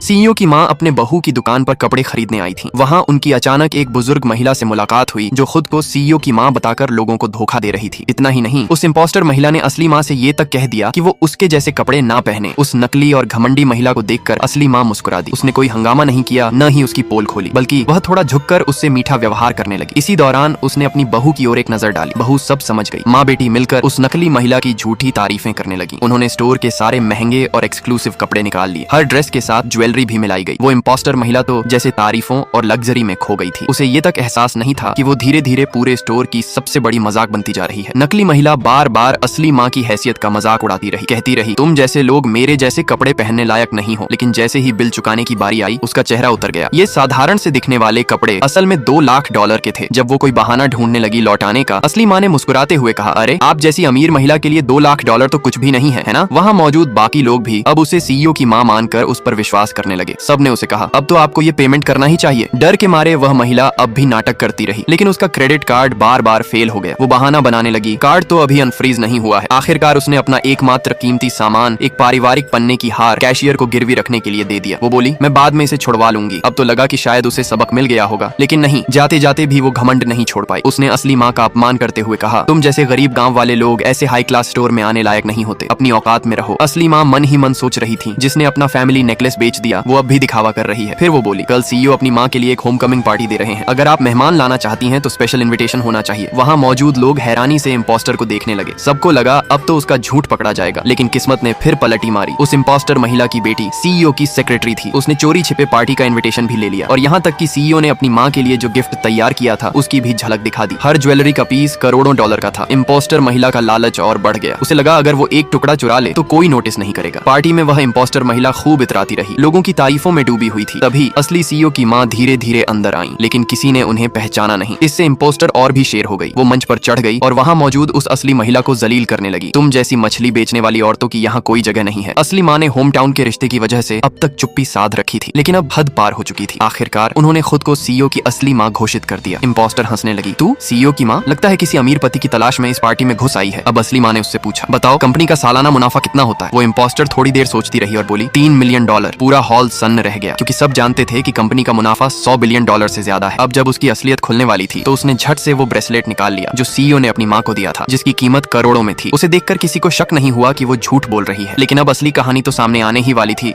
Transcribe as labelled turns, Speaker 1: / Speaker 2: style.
Speaker 1: CEO की माँ अपने बहू की दुकान पर कपड़े खरीदने आई थी। वहाँ उनकी अचानक एक बुजुर्ग महिला से मुलाकात हुई जो खुद को सीईओ की माँ बताकर लोगों को धोखा दे रही थी। इतना ही नहीं, उस इम्पोस्टर महिला ने असली माँ से ये तक कह दिया कि वो उसके जैसे कपड़े ना पहने। उस नकली और घमंडी महिला को देखकर असली माँ मुस्कुरा दी। उसने कोई हंगामा नहीं किया, न ही उसकी पोल खोली, बल्कि वह थोड़ा झुककर उससे मीठा व्यवहार करने लगी। इसी दौरान उसने अपनी बहू की ओर एक नजर डाली। बहू सब समझ गई। माँ बेटी मिलकर उस नकली महिला की झूठी तारीफें करने लगी। उन्होंने स्टोर के सारे महंगे और एक्सक्लूसिव कपड़े निकाल लिए। हर ड्रेस के साथ ज्वेलरी भी मिलाई गई। वो इम्पोस्टर महिला तो जैसे तारीफों और लग्जरी में खो गई थी। उसे ये तक एहसास नहीं था कि वो धीरे धीरे पूरे स्टोर की सबसे बड़ी मजाक बनती जा रही है। नकली महिला बार बार असली माँ की हैसियत का मजाक उड़ाती रही, कहती रही, तुम जैसे लोग मेरे जैसे कपड़े पहनने लायक नहीं हो। लेकिन जैसे ही बिल चुकाने की बारी आई, उसका चेहरा उतर गया। ये साधारण से दिखने वाले कपड़े असल में $2 लाख के थे। जब वो कोई बहाना ढूंढने लगी लौटाने का, असली माँ ने मुस्कुराते हुए कहा, अरे आप जैसी अमीर महिला के लिए $2 लाख तो कुछ भी नहीं है ना? वहाँ मौजूद बाकी लोग भी अब उसे सीईओ की माँ मानकर उस पर विश्वास करने लगे। सबने उसे कहा, अब तो आपको ये पेमेंट करना ही चाहिए। डर के मारे वह महिला अब भी नाटक करती रही, लेकिन उसका क्रेडिट कार्ड बार बार फेल हो गया। वो बहाना बनाने लगी, कार्ड तो अभी अनफ्रीज नहीं हुआ है। आखिरकार उसने अपना एकमात्र कीमती सामान, एक पारिवारिक पन्ने की हार, कैशियर को गिरवी रखने के लिए दे दिया। वो बोली, मैं बाद में इसे छुड़वा लूंगी। अब तो लगा कि शायद उसे सबक मिल गया होगा, लेकिन नहीं, जाते जाते भी वो घमंड नहीं छोड़ पाई। उसने असली माँ का अपमान करते हुए कहा, तुम जैसे गरीब गाँव वाले लोग ऐसे हाई क्लास स्टोर में आने लायक नहीं होते। अपनी औकात में रहो। असली माँ मन ही मन सोच रही थी, जिसने अपना फैमिली नेकलेस बेच दिया वो अब भी दिखावा कर रही है। फिर वो बोली, कल सीईओ अपनी माँ के लिए एक होमकमिंग पार्टी दे रहे हैं। अगर आप मेहमान लाना चाहती हैं तो स्पेशल इनविटेशन होना चाहिए। वहाँ मौजूद लोग हैरानी से इम्पोस्टर को देखने लगे। सबको लगा अब तो उसका झूठ पकड़ा जाएगा, लेकिन किस्मत ने फिर पलटी मारी। उस इम्पोस्टर महिला की बेटी सीईओ की सेक्रेटरी थी। उसने चोरी छिपे पार्टी का इन्विटेशन भी ले लिया और यहाँ तक कि सीईओ ने अपनी माँ के लिए जो गिफ्ट तैयार किया था उसकी भी झलक दिखा दी। हर ज्वेलरी का पीस करोड़ों डॉलर का था। इम्पोस्टर महिला का लालच और बढ़ गया। उसे लगा अगर वो एक टुकड़ा चुरा ले तो कोई नोटिस नहीं करेगा। पार्टी में वह इम्पोस्टर महिला खूब इतराती रही, लोगों की तारीफों में डूबी हुई थी। तभी असली सीईओ की माँ धीरे धीरे अंदर आई, लेकिन किसी ने उन्हें पहचाना नहीं। इससे इम्पोस्टर और भी शेर हो गई। वो मंच पर चढ़ गई और वहाँ मौजूद उस असली महिला को जलील करने लगी। तुम जैसी मछली बेचने वाली औरतों की यहाँ कोई जगह नहीं है। असली माँ ने होम टाउन के रिश्ते की वजह से अब तक चुप्पी साध रखी थी, लेकिन अब हद पार हो चुकी थी। आखिरकार उन्होंने खुद को सीईओ की असली माँ घोषित कर दिया। इम्पोस्टर हंसने लगी, तू सीईओ की माँ? लगता है किसी अमीर पति की तलाश में इस पार्टी में घुस आई है। अब असली माँ ने उससे पूछा, बताओ कंपनी का सालाना मुनाफा कितना होता है? वो इम्पोस्टर थोड़ी देर सोचती रही और बोली, $3 मिलियन। पूरा हॉल सन्न रह गया, क्योंकि सब जानते थे कि कंपनी का मुनाफा $100 बिलियन से ज्यादा है। अब जब उसकी असलियत खुलने वाली थी तो उसने झट से वो ब्रेसलेट निकाल लिया जो सीईओ ने अपनी माँ को दिया था, जिसकी कीमत करोड़ों में थी। उसे देखकर किसी को शक नहीं हुआ कि वो झूठ बोल रही है, लेकिन अब असली कहानी तो सामने आने ही वाली थी।